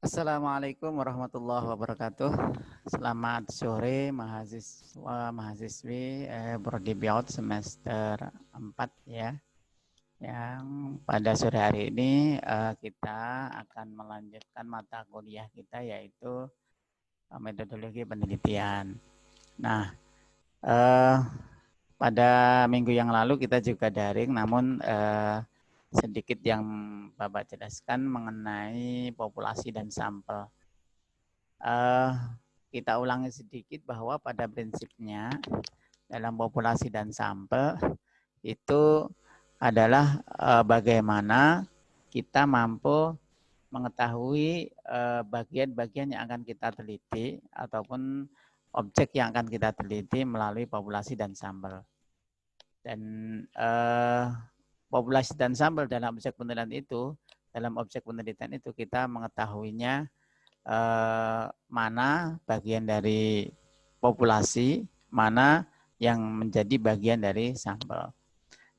Assalamualaikum warahmatullahi wabarakatuh. Selamat sore mahasiswa mahasiswi Prodi Biot semester 4 ya. Yang pada sore hari ini kita akan melanjutkan mata kuliah kita yaitu metodologi penelitian. Nah, pada minggu yang lalu kita juga daring, namun sedikit yang Bapak jelaskan mengenai populasi dan sampel. Kita ulangi sedikit bahwa pada prinsipnya dalam populasi dan sampel itu adalah bagaimana kita mampu mengetahui bagian-bagian yang akan kita teliti ataupun objek yang akan kita teliti melalui populasi dan sampel. Dan populasi dan sampel dalam objek penelitian itu kita mengetahuinya mana bagian dari populasi, mana yang menjadi bagian dari sampel.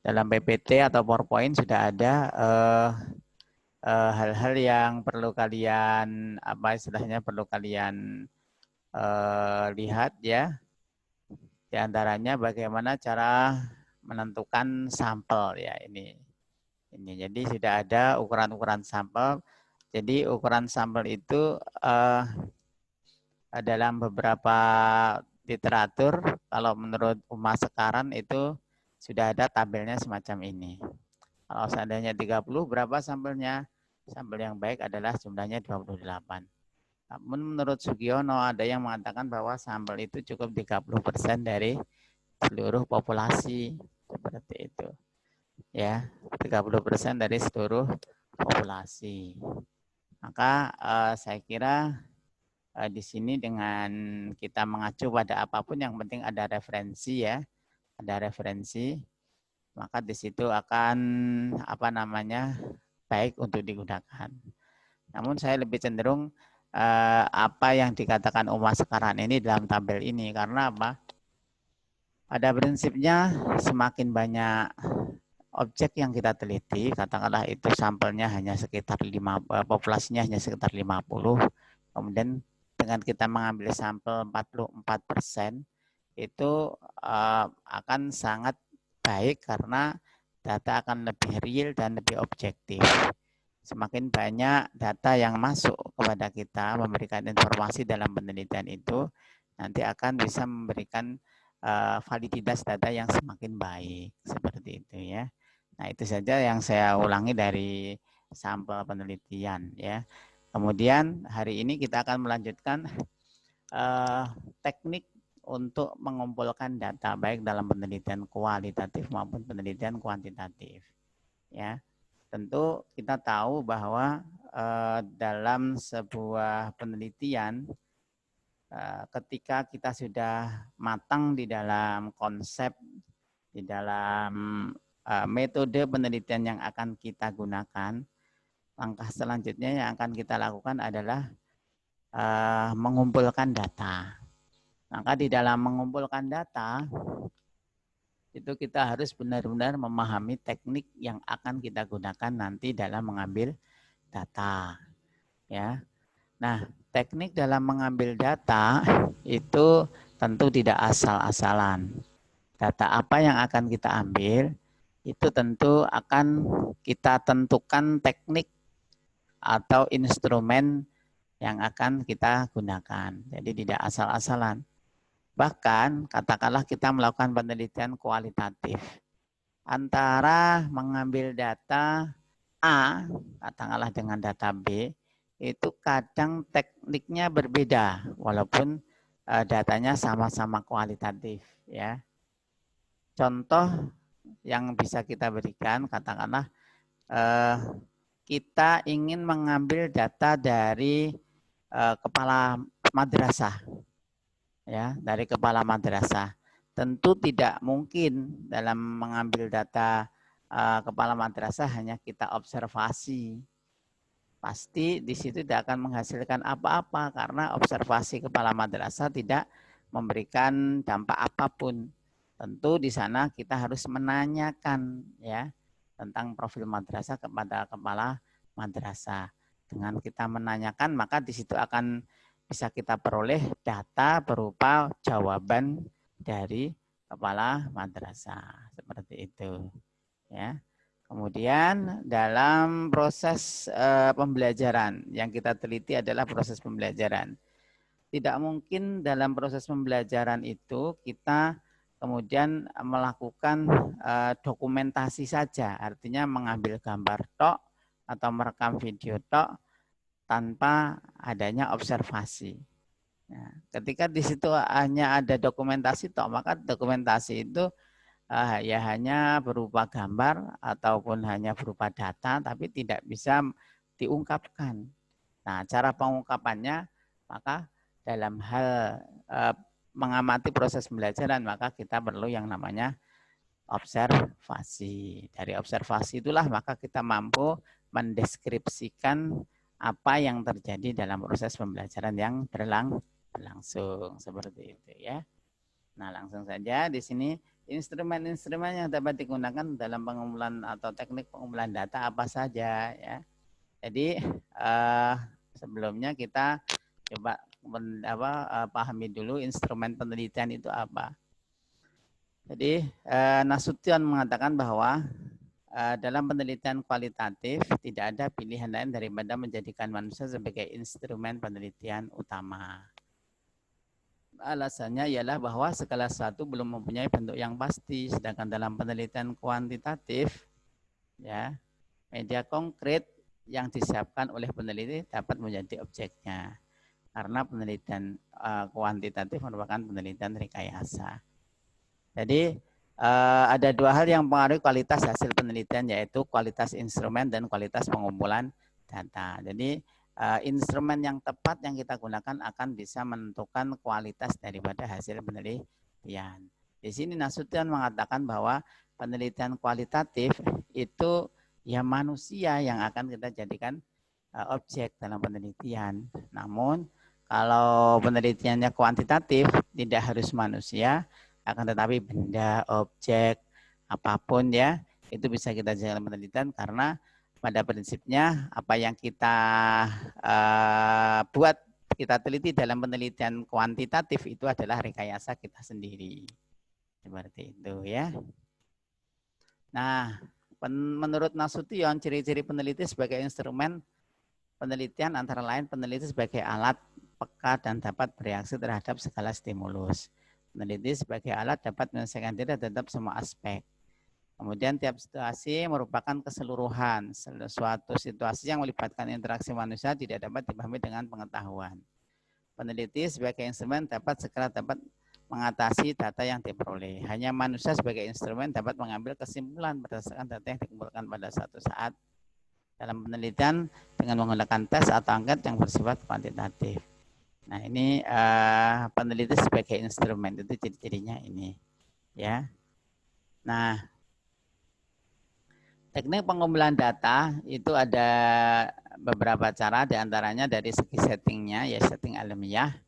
Dalam PPT atau PowerPoint sudah ada hal-hal yang perlu kalian perlu kalian lihat ya. Di antaranya bagaimana cara menentukan sampel ya ini. Jadi sudah ada ukuran-ukuran sampel. Jadi ukuran sampel itu dalam beberapa literatur, kalau menurut Uma sekarang itu sudah ada tabelnya semacam ini. Kalau seandainya 30, berapa sampelnya? Sampel yang baik adalah jumlahnya 28. Namun menurut Sugiono ada yang mengatakan bahwa sampel itu cukup 30% dari seluruh populasi. Seperti itu. Ya, 30% dari seluruh populasi. Maka saya kira di sini dengan kita mengacu pada apapun yang penting ada referensi ya, ada referensi, maka di situ akan baik untuk digunakan. Namun saya lebih cenderung apa yang dikatakan Uma sekarang ini dalam tabel ini, karena apa? Pada prinsipnya semakin banyak objek yang kita teliti, katakanlah itu sampelnya hanya sekitar populasinya hanya sekitar 50, kemudian dengan kita mengambil sampel 44%, itu akan sangat baik karena data akan lebih real dan lebih objektif. Semakin banyak data yang masuk kepada kita, memberikan informasi dalam penelitian itu, nanti akan bisa memberikan validitas data yang semakin baik. Seperti itu ya. Nah, itu saja yang saya ulangi dari sampel penelitian ya. Kemudian hari ini kita akan melanjutkan teknik untuk mengumpulkan data baik dalam penelitian kualitatif maupun penelitian kuantitatif. Ya, tentu kita tahu bahwa dalam sebuah penelitian ketika kita sudah matang di dalam konsep, di dalam metode penelitian yang akan kita gunakan, langkah selanjutnya yang akan kita lakukan adalah mengumpulkan data. Maka di dalam mengumpulkan data, itu kita harus benar-benar memahami teknik yang akan kita gunakan nanti dalam mengambil data. Ya. Nah, teknik dalam mengambil data itu tentu tidak asal-asalan. Data apa yang akan kita ambil, itu tentu akan kita tentukan teknik atau instrumen yang akan kita gunakan. Jadi tidak asal-asalan. Bahkan katakanlah kita melakukan penelitian kualitatif. Antara mengambil data A, katakanlah dengan data B, itu kadang tekniknya berbeda walaupun datanya sama-sama kualitatif ya. Contoh yang bisa kita berikan, katakanlah kita ingin mengambil data dari kepala madrasah, ya, dari kepala madrasah. Tentu tidak mungkin dalam mengambil data kepala madrasah hanya kita observasi. Pasti di situ tidak akan menghasilkan apa-apa karena observasi kepala madrasah tidak memberikan dampak apapun. Tentu di sana kita harus menanyakan ya tentang profil madrasah kepada kepala madrasah. Dengan kita menanyakan, maka di situ akan bisa kita peroleh data berupa jawaban dari kepala madrasah. Seperti itu. Ya. Kemudian dalam proses pembelajaran, yang kita teliti adalah proses pembelajaran. Tidak mungkin dalam proses pembelajaran itu kita kemudian melakukan dokumentasi saja, artinya mengambil gambar tok atau merekam video tok tanpa adanya observasi. Nah, ketika di situ hanya ada dokumentasi tok, maka dokumentasi itu ya hanya berupa gambar ataupun hanya berupa data, tapi tidak bisa diungkapkan. Nah, cara pengungkapannya, maka dalam hal mengamati proses pembelajaran, maka kita perlu yang namanya observasi. Dari observasi itulah maka kita mampu mendeskripsikan apa yang terjadi dalam proses pembelajaran yang berlangsung. Seperti itu ya. Nah, langsung saja di sini instrumen-instrumen yang dapat digunakan dalam pengumpulan atau teknik pengumpulan data apa saja ya. Jadi sebelumnya kita coba pahami dulu instrumen penelitian itu apa. Jadi Nasution mengatakan bahwa dalam penelitian kualitatif tidak ada pilihan lain daripada menjadikan manusia sebagai instrumen penelitian utama. Alasannya ialah bahwa segala sesuatu belum mempunyai bentuk yang pasti, sedangkan dalam penelitian kuantitatif ya, media konkret yang disiapkan oleh peneliti dapat menjadi objeknya. Karena penelitian kuantitatif merupakan penelitian rekayasa. Jadi ada dua hal yang mempengaruhi kualitas hasil penelitian, yaitu kualitas instrumen dan kualitas pengumpulan data. Jadi instrumen yang tepat yang kita gunakan akan bisa menentukan kualitas daripada hasil penelitian. Di sini Nasution mengatakan bahwa penelitian kualitatif itu ya manusia yang akan kita jadikan objek dalam penelitian. Namun kalau penelitiannya kuantitatif tidak harus manusia, akan tetapi benda, objek, apapun ya, itu bisa kita jadikan penelitian karena pada prinsipnya apa yang kita buat, kita teliti dalam penelitian kuantitatif itu adalah rekayasa kita sendiri. Seperti itu ya. Nah, menurut Nasution, ciri-ciri peneliti sebagai instrumen penelitian antara lain peneliti sebagai alat peka dan dapat bereaksi terhadap segala stimulus. Peneliti sebagai alat dapat menyelesaikan diri terhadap semua aspek. Kemudian tiap situasi merupakan keseluruhan. Suatu situasi yang melibatkan interaksi manusia tidak dapat dipahami dengan pengetahuan. Peneliti sebagai instrumen dapat mengatasi data yang diperoleh. Hanya manusia sebagai instrumen dapat mengambil kesimpulan berdasarkan data yang dikumpulkan pada suatu saat dalam penelitian dengan menggunakan tes atau angket yang bersifat kuantitatif. Nah, ini peneliti sebagai instrumen itu ciri-cirinya ini, ya. Nah, teknik pengumpulan data itu ada beberapa cara, diantaranya dari segi settingnya, ya setting alamiah,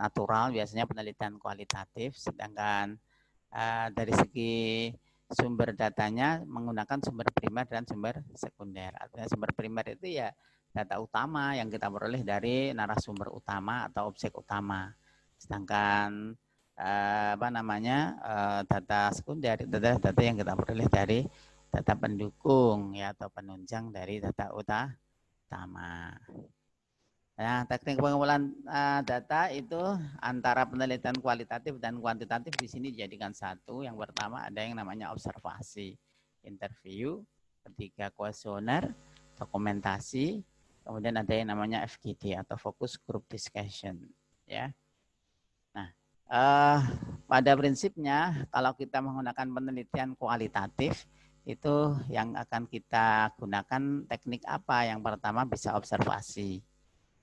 natural, biasanya penelitian kualitatif, sedangkan dari segi sumber datanya menggunakan sumber primer dan sumber sekunder. Artinya sumber primer itu ya data utama yang kita peroleh dari narasumber utama atau objek utama. Sedangkan data sekunder itu adalah data yang kita peroleh dari data pendukung ya atau penunjang dari data utama. Nah, teknik pengumpulan data itu antara penelitian kualitatif dan kuantitatif di sini dijadikan satu. Yang pertama ada yang namanya observasi, interview, ketiga kuesioner, dokumentasi, kemudian ada yang namanya FGD atau focus group discussion. Ya. Nah, pada prinsipnya kalau kita menggunakan penelitian kualitatif itu yang akan kita gunakan teknik apa? Yang pertama bisa observasi.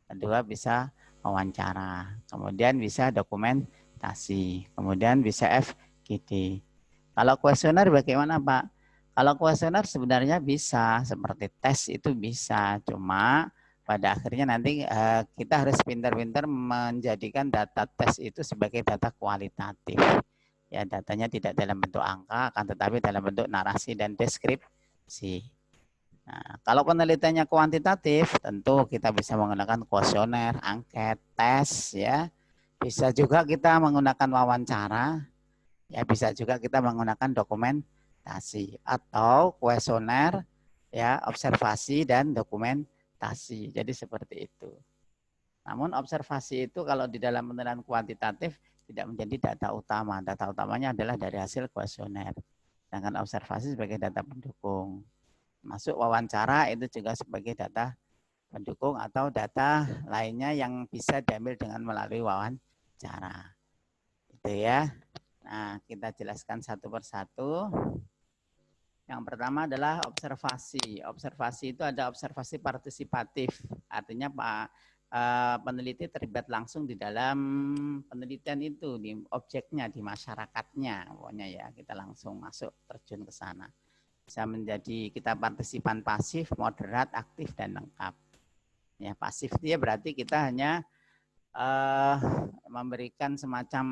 Kedua bisa wawancara, kemudian bisa dokumentasi, kemudian bisa FGD. Kalau kuesioner bagaimana Pak? Kalau kuesioner sebenarnya bisa, seperti tes itu bisa, cuma pada akhirnya nanti kita harus pintar-pintar menjadikan data tes itu sebagai data kualitatif. Ya, datanya tidak dalam bentuk angka, akan tetapi dalam bentuk narasi dan deskripsi. Nah, kalau penelitiannya kuantitatif, tentu kita bisa menggunakan kuesioner, angket, tes, ya. Bisa juga kita menggunakan wawancara, ya. Bisa juga kita menggunakan dokumentasi atau kuesioner, ya, observasi dan dokumentasi. Jadi seperti itu. Namun observasi itu kalau di dalam penelitian kuantitatif tidak menjadi data utama. Data utamanya adalah dari hasil kuesioner. Sedangkan observasi sebagai data pendukung. Masuk wawancara itu juga sebagai data pendukung atau data lainnya yang bisa diambil dengan melalui wawancara. Itu ya. Nah, kita jelaskan satu persatu. Yang pertama adalah observasi. Observasi itu ada observasi partisipatif. Artinya peneliti terlibat langsung di dalam penelitian itu, di objeknya, di masyarakatnya. Pokoknya ya, kita langsung masuk terjun ke sana. Bisa menjadi kita partisipan pasif, moderat, aktif, dan lengkap. Ya, pasif itu ya berarti kita hanya memberikan semacam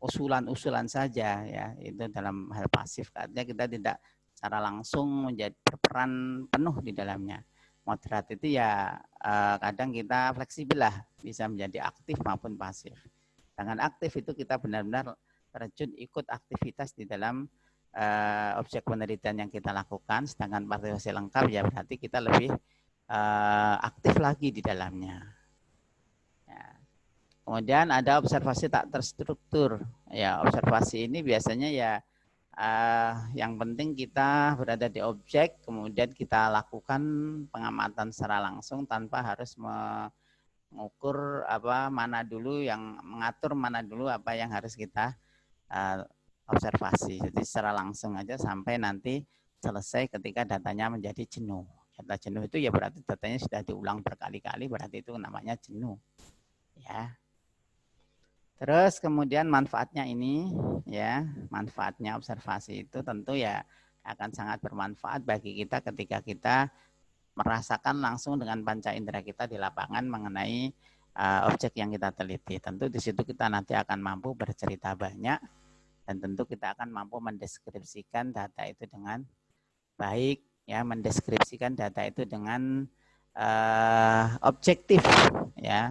usulan-usulan saja, ya, itu dalam hal pasif. Artinya kita tidak secara langsung menjadi berperan penuh di dalamnya. Moderat itu ya kadang kita fleksibel lah, bisa menjadi aktif maupun pasif. Dengan aktif itu kita benar-benar terjun ikut aktivitas di dalam objek penelitian yang kita lakukan. Sedangkan partisipasi lengkap ya berarti kita lebih aktif lagi di dalamnya. Ya. Kemudian ada observasi tak terstruktur. Ya, observasi ini biasanya ya yang penting kita berada di objek, kemudian kita lakukan pengamatan secara langsung tanpa harus mengukur mana dulu yang mengatur mana dulu apa yang harus kita observasi. Jadi secara langsung aja sampai nanti selesai ketika datanya menjadi jenuh. Data jenuh itu ya berarti datanya sudah diulang berkali-kali, berarti itu namanya jenuh. Ya. Terus kemudian manfaatnya ini, ya, manfaatnya observasi itu tentu ya akan sangat bermanfaat bagi kita ketika kita merasakan langsung dengan panca indera kita di lapangan mengenai objek yang kita teliti. Tentu di situ kita nanti akan mampu bercerita banyak dan tentu kita akan mampu mendeskripsikan data itu dengan baik, ya, mendeskripsikan data itu dengan objektif, ya.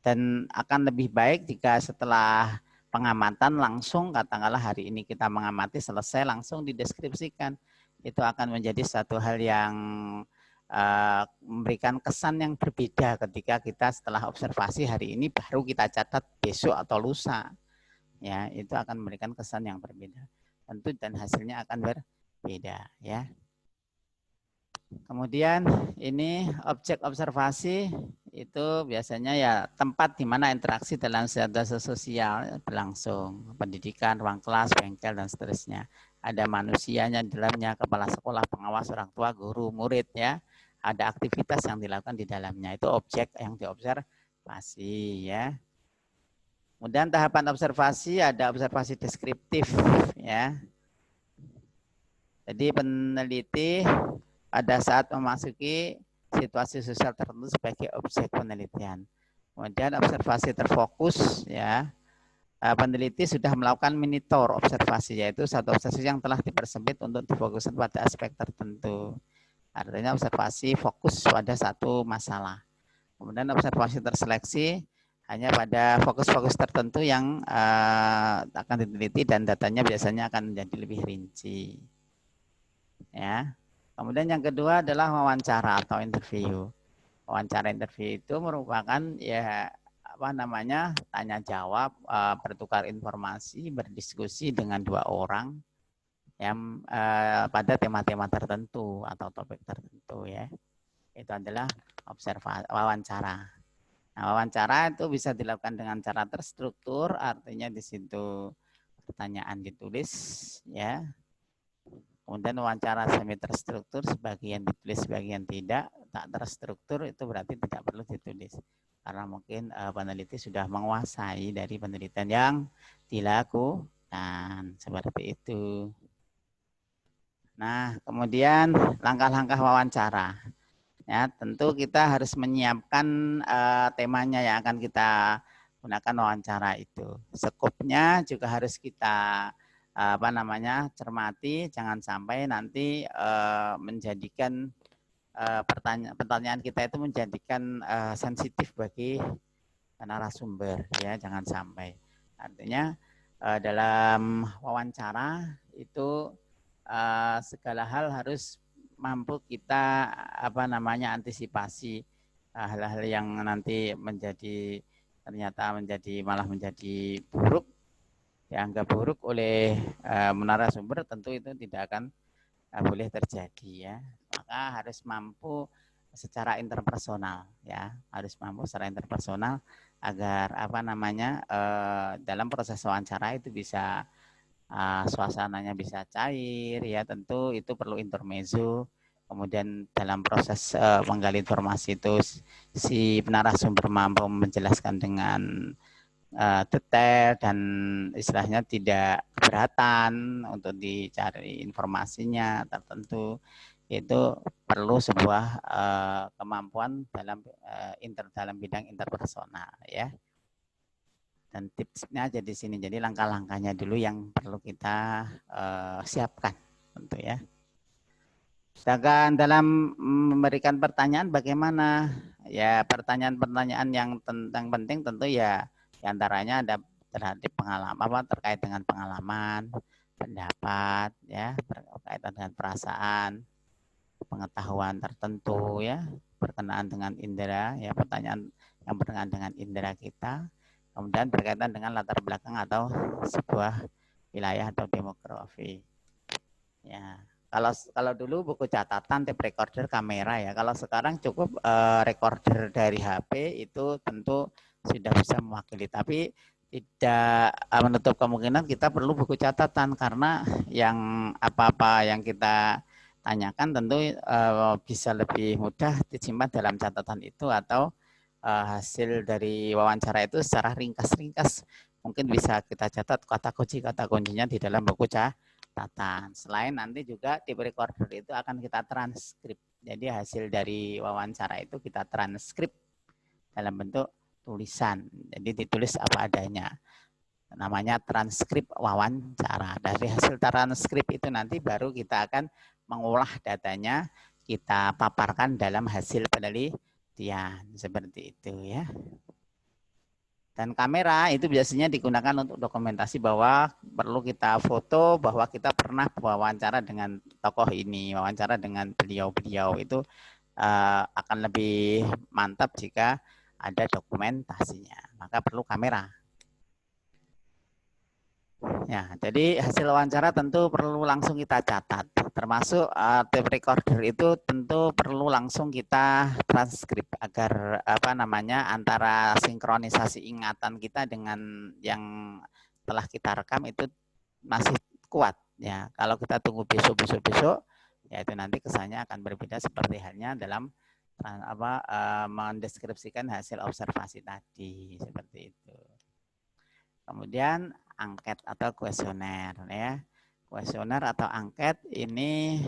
Dan akan lebih baik jika setelah pengamatan langsung, katakanlah hari ini kita mengamati selesai langsung dideskripsikan. Itu akan menjadi satu hal yang memberikan kesan yang berbeda ketika kita setelah observasi hari ini baru kita catat besok atau lusa. Ya, itu akan memberikan kesan yang berbeda. Tentu dan hasilnya akan berbeda, ya. Kemudian ini objek observasi itu biasanya ya tempat di mana interaksi dalam situasi sosial berlangsung, pendidikan, ruang kelas, bengkel, dan seterusnya. Ada manusianya di dalamnya, kepala sekolah, pengawas, orang tua, guru, murid, ya. Ada aktivitas yang dilakukan di dalamnya, itu objek yang diobservasi, ya. Kemudian tahapan observasi ada observasi deskriptif, ya. Jadi peneliti pada saat memasuki situasi sosial tertentu sebagai objek penelitian. Kemudian observasi terfokus, ya. Peneliti sudah melakukan monitor observasi, yaitu satu observasi yang telah dipersempit untuk difokuskan pada aspek tertentu. Artinya observasi fokus pada satu masalah. Kemudian observasi terseleksi hanya pada fokus-fokus tertentu yang akan diteliti dan datanya biasanya akan menjadi lebih rinci. Ya. Kemudian yang kedua adalah wawancara atau interview. Wawancara interview itu merupakan ya tanya jawab, bertukar informasi, berdiskusi dengan dua orang yang pada tema-tema tertentu atau topik tertentu, ya. Itu adalah wawancara. Nah, wawancara itu bisa dilakukan dengan cara terstruktur, artinya di situ pertanyaan ditulis, ya. Kemudian wawancara semi terstruktur, sebagian ditulis, sebagian tidak. Tak terstruktur itu berarti tidak perlu ditulis. Karena mungkin peneliti sudah menguasai dari penelitian yang dilakukan. Seperti itu. Nah, kemudian langkah-langkah wawancara. Ya, tentu kita harus menyiapkan temanya yang akan kita gunakan wawancara itu. Skopnya juga harus kita cermati, jangan sampai nanti menjadikan pertanyaan kita itu menjadikan sensitif bagi narasumber, ya, jangan sampai. Artinya dalam wawancara itu segala hal harus mampu kita antisipasi hal-hal yang nanti ternyata malah menjadi buruk, dianggap buruk oleh narasumber, tentu itu tidak akan boleh terjadi, ya. Maka harus mampu secara interpersonal, ya, harus mampu secara interpersonal agar dalam proses wawancara itu bisa suasananya bisa cair, ya. Tentu itu perlu intermezzo. Kemudian dalam proses menggali informasi itu si narasumber mampu menjelaskan dengan detail dan istilahnya tidak keberatan untuk dicari informasinya tertentu. Itu perlu sebuah kemampuan dalam bidang interpersonal, ya. Dan tipsnya jadi sini, jadi langkah-langkahnya dulu yang perlu kita siapkan, tentu, ya. Sedangkan dalam memberikan pertanyaan bagaimana? Ya, pertanyaan-pertanyaan yang penting tentu ya diantaranya ada terkait dengan pengalaman, pendapat, ya, berkaitan dengan perasaan, pengetahuan tertentu, ya, berkenaan dengan indera, ya, pertanyaan yang berkenaan dengan indera kita, kemudian berkaitan dengan latar belakang atau sebuah wilayah atau demografi, ya. Kalau dulu buku catatan, tape recorder, kamera, ya. Kalau sekarang cukup recorder dari HP itu tentu sudah bisa mewakili. Tapi tidak menutup kemungkinan kita perlu buku catatan, karena yang apa-apa yang kita tanyakan tentu bisa lebih mudah disimpan dalam catatan itu, atau hasil dari wawancara itu secara ringkas-ringkas mungkin bisa kita catat kata kuncinya di dalam buku catatan. Selain nanti juga tape recorder itu akan kita transkrip. Jadi hasil dari wawancara itu kita transkrip dalam bentuk tulisan. Jadi ditulis apa adanya. Namanya transkrip wawancara. Dari hasil transkrip itu nanti baru kita akan mengolah datanya, kita paparkan dalam hasil penelitian. Seperti itu, ya. Dan kamera itu biasanya digunakan untuk dokumentasi bahwa perlu kita foto bahwa kita pernah wawancara dengan tokoh ini, wawancara dengan beliau-beliau. Itu akan lebih mantap jika ada dokumentasinya. Maka perlu kamera. Ya, jadi hasil wawancara tentu perlu langsung kita catat. Termasuk tape recorder itu tentu perlu langsung kita transkrip agar antara sinkronisasi ingatan kita dengan yang telah kita rekam itu masih kuat, ya. Kalau kita tunggu besok, ya itu nanti kesannya akan berbeda seperti halnya dalam mendeskripsikan hasil observasi tadi, seperti itu. Kemudian angket atau kuesioner, ya. Kuesioner atau angket ini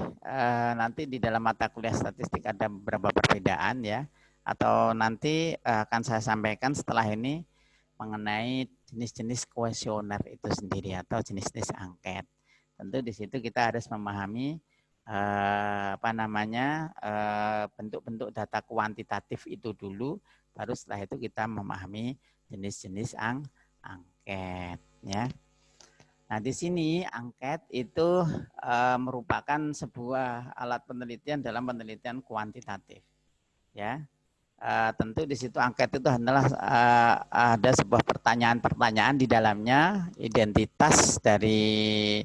nanti di dalam mata kuliah statistik ada beberapa perbedaan, ya. Atau nanti akan saya sampaikan setelah ini mengenai jenis-jenis kuesioner itu sendiri atau jenis-jenis angket. Tentu di situ kita harus memahami bentuk-bentuk data kuantitatif itu dulu, baru setelah itu kita memahami jenis-jenis angket, ya. Nah, di sini angket itu merupakan sebuah alat penelitian dalam penelitian kuantitatif, ya. Tentu di situ angket itu adalah ada sebuah pertanyaan-pertanyaan di dalamnya, identitas dari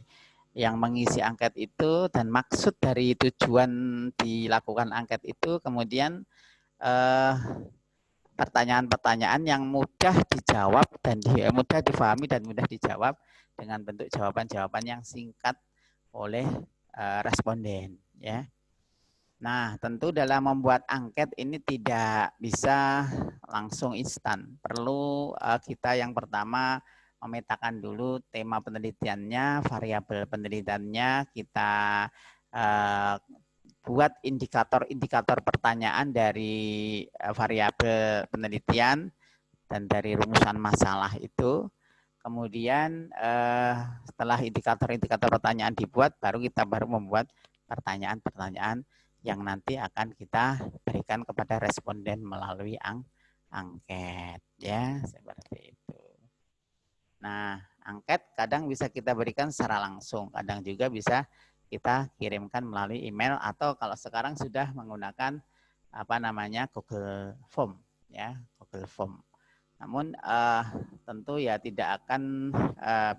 yang mengisi angket itu dan maksud dari tujuan dilakukan angket itu, kemudian pertanyaan-pertanyaan yang mudah dijawab dan mudah difahami dan mudah dijawab dengan bentuk jawaban-jawaban yang singkat oleh responden, ya. Nah, tentu dalam membuat angket ini tidak bisa langsung instan. Perlu kita yang pertama memetakan dulu tema penelitiannya, variabel penelitiannya, kita buat indikator-indikator pertanyaan dari variabel penelitian dan dari rumusan masalah itu. Kemudian setelah indikator-indikator pertanyaan dibuat, baru membuat pertanyaan-pertanyaan yang nanti akan kita berikan kepada responden melalui angket, ya, seperti itu. Nah, angket kadang bisa kita berikan secara langsung, kadang juga bisa kita kirimkan melalui email, atau kalau sekarang sudah menggunakan Google Form, ya, Google Form. Namun tentu ya tidak akan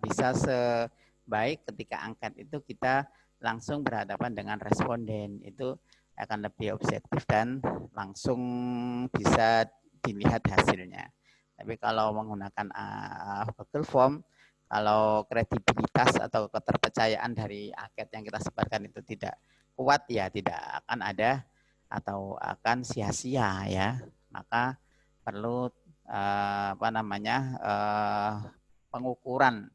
bisa sebaik ketika angket itu kita langsung berhadapan dengan responden. Itu akan lebih objektif dan langsung bisa dilihat hasilnya. Tapi kalau menggunakan Google Form, kalau kredibilitas atau keterpercayaan dari angket yang kita sebarkan itu tidak kuat, ya tidak akan ada atau akan sia-sia, ya. Maka perlu pengukuran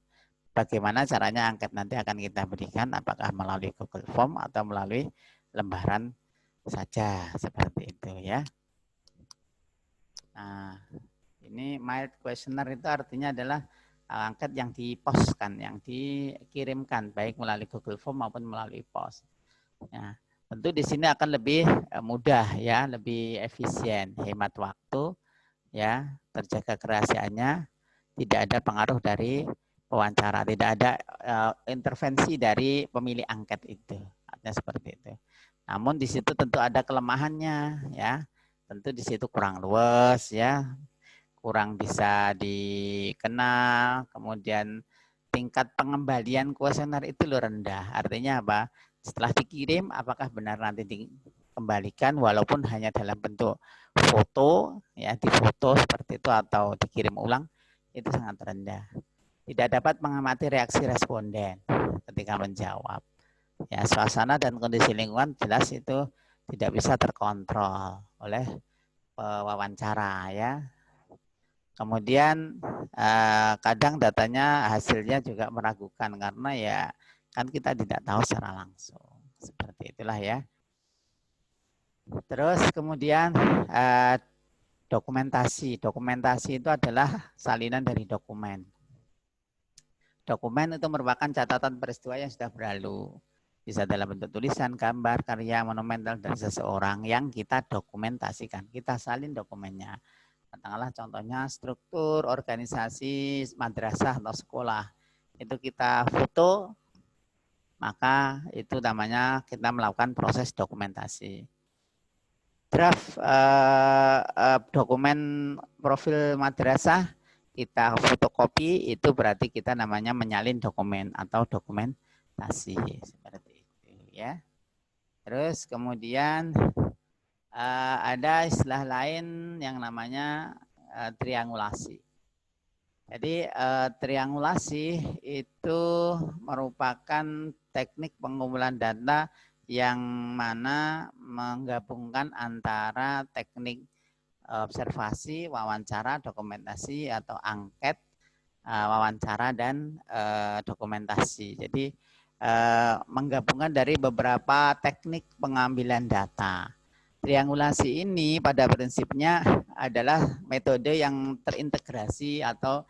bagaimana caranya angket nanti akan kita berikan, apakah melalui Google Form atau melalui lembaran saja, seperti itu, ya. Nah, ini mild questionnaire itu artinya adalah angket yang dipostkan, yang dikirimkan baik melalui Google Form maupun melalui pos. Ya, tentu di sini akan lebih mudah, ya, lebih efisien, hemat waktu, ya, terjaga kerahasiaannya, tidak ada pengaruh dari wawancara, tidak ada intervensi dari pemilih angket itu, artinya seperti itu. Namun di situ tentu ada kelemahannya, ya, tentu di situ kurang luas, ya, kurang bisa dikenal, kemudian tingkat pengembalian kuesioner itu rendah. Artinya apa? Setelah dikirim, apakah benar nanti dikembalikan walaupun hanya dalam bentuk foto, ya, difoto seperti itu atau dikirim ulang, itu sangat rendah. Tidak dapat mengamati reaksi responden ketika menjawab. Ya, suasana dan kondisi lingkungan jelas itu tidak bisa terkontrol oleh pewawancara, ya. Kemudian kadang datanya hasilnya juga meragukan karena ya kan kita tidak tahu secara langsung. Seperti itulah, ya. Terus kemudian dokumentasi. Dokumentasi itu adalah salinan dari dokumen. Dokumen itu merupakan catatan peristiwa yang sudah berlalu. Bisa dalam bentuk tulisan, gambar, karya, monumental dari seseorang yang kita dokumentasikan. Kita salin dokumennya. Katakanlah contohnya struktur organisasi madrasah atau sekolah. Itu kita foto, maka itu namanya kita melakukan proses dokumentasi. Draft dokumen profil madrasah kita fotokopi, itu berarti kita namanya menyalin dokumen atau dokumentasi, seperti itu, ya. Terus kemudian ada istilah lain yang namanya triangulasi. Jadi triangulasi itu merupakan teknik pengumpulan data yang mana menggabungkan antara teknik observasi, wawancara, dokumentasi atau angket, wawancara dan dokumentasi. Jadi menggabungkan dari beberapa teknik pengambilan data. Triangulasi ini pada prinsipnya adalah metode yang terintegrasi atau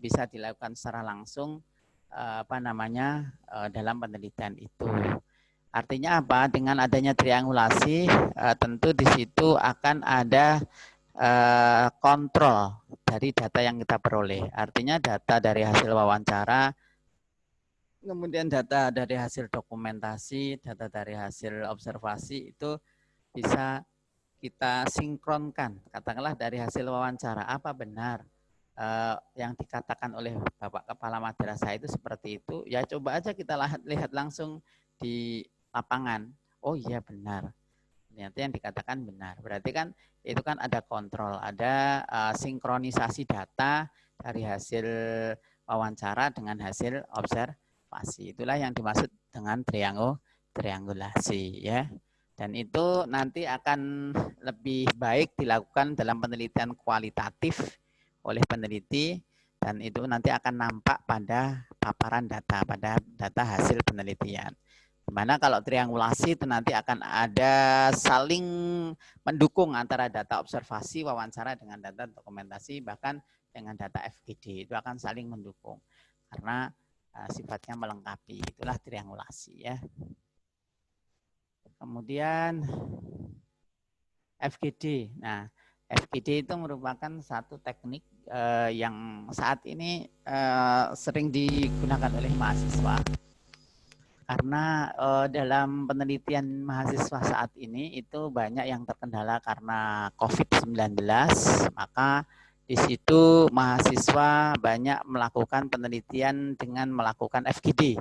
bisa dilakukan secara langsung dalam penelitian itu. Artinya apa? Dengan adanya triangulasi, tentu di situ akan ada kontrol dari data yang kita peroleh. Artinya data dari hasil wawancara, kemudian data dari hasil dokumentasi, data dari hasil observasi itu bisa kita sinkronkan. Katakanlah dari hasil wawancara, apa benar yang dikatakan oleh Bapak Kepala Madrasah itu seperti itu? Ya coba aja kita lihat langsung di lapangan. Oh iya benar, ternyata yang dikatakan benar. Berarti kan itu kan ada kontrol, ada sinkronisasi data dari hasil wawancara dengan hasil observasi. Itulah yang dimaksud dengan triangulasi, ya. Dan itu nanti akan lebih baik dilakukan dalam penelitian kualitatif oleh peneliti, dan itu nanti akan nampak pada paparan data, pada data hasil penelitian. Dimana kalau triangulasi itu nanti akan ada saling mendukung antara data observasi, wawancara dengan data dokumentasi, bahkan dengan data FGD. Itu akan saling mendukung karena sifatnya melengkapi. Itulah triangulasi ya. Kemudian FGD. Nah, FGD itu merupakan satu teknik yang saat ini sering digunakan oleh mahasiswa. Karena dalam penelitian mahasiswa saat ini itu banyak yang terkendala karena COVID-19, maka di situ mahasiswa banyak melakukan penelitian dengan melakukan FGD.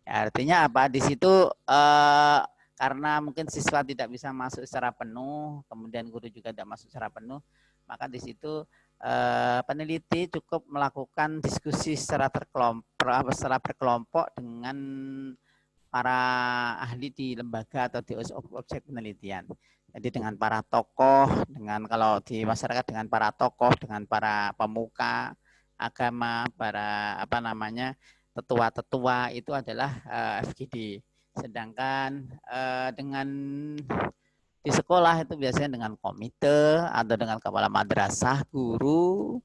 Ya, artinya apa? Di situ karena mungkin siswa tidak bisa masuk secara penuh, kemudian guru juga tidak masuk secara penuh, maka di situ peneliti cukup melakukan diskusi secara berkelompok dengan para ahli di lembaga atau di objek penelitian. Jadi dengan para tokoh, dengan kalau di masyarakat dengan para tokoh, dengan para pemuka agama, para tetua-tetua itu adalah FGD. Sedangkan dengan di sekolah itu biasanya dengan komite atau dengan kepala madrasah, guru,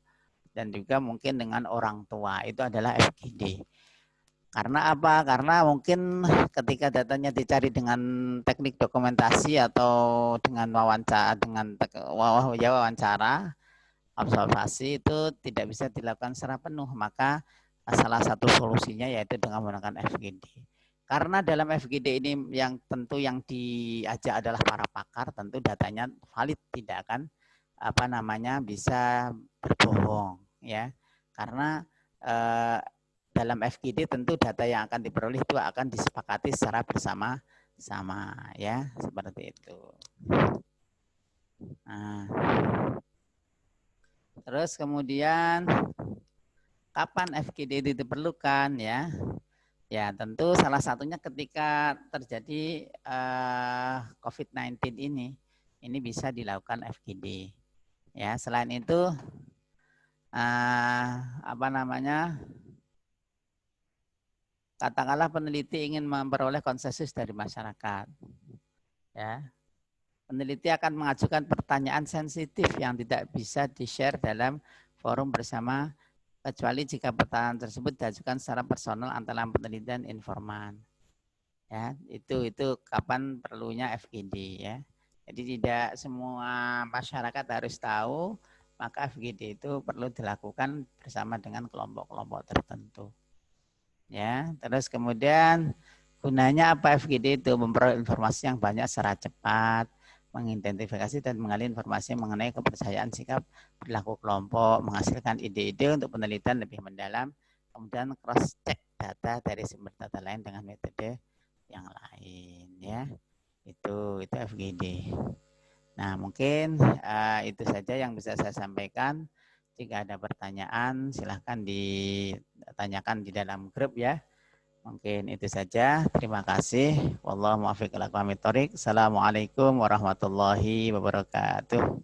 dan juga mungkin dengan orang tua itu adalah FGD. Karena apa? Karena mungkin ketika datanya dicari dengan teknik dokumentasi atau dengan wawancara, observasi itu tidak bisa dilakukan secara penuh. Maka salah satu solusinya yaitu dengan menggunakan FGD. Karena dalam FGD ini yang tentu yang diajak adalah para pakar, tentu datanya valid, tidak akan bisa berbohong ya. Karena dalam FGD tentu data yang akan diperoleh itu akan disepakati secara bersama-sama ya, seperti itu. Nah, terus kemudian kapan FGD diperlukan ya? Ya tentu salah satunya ketika terjadi COVID-19 ini bisa dilakukan FGD. Ya selain itu katakanlah peneliti ingin memperoleh konsensus dari masyarakat. Ya. Peneliti akan mengajukan pertanyaan sensitif yang tidak bisa di-share dalam forum bersama kecuali jika pertanyaan tersebut diajukan secara personal antara peneliti dan informan. Ya, itu kapan perlunya FGD ya. Jadi tidak semua masyarakat harus tahu, maka FGD itu perlu dilakukan bersama dengan kelompok-kelompok tertentu. Ya, terus kemudian gunanya apa FGD itu? Memperoleh informasi yang banyak secara cepat, mengidentifikasi dan mengalih informasi mengenai kepercayaan sikap perilaku kelompok, menghasilkan ide-ide untuk penelitian lebih mendalam, kemudian cross check data dari sumber data lain dengan metode yang lain ya. Itu FGD. Nah, mungkin itu saja yang bisa saya sampaikan. Jika ada pertanyaan, silahkan ditanyakan di dalam grup ya. Mungkin itu saja. Terima kasih. Wallahu muwaffiq ila aqwamit thoriq. Assalamualaikum warahmatullahi wabarakatuh.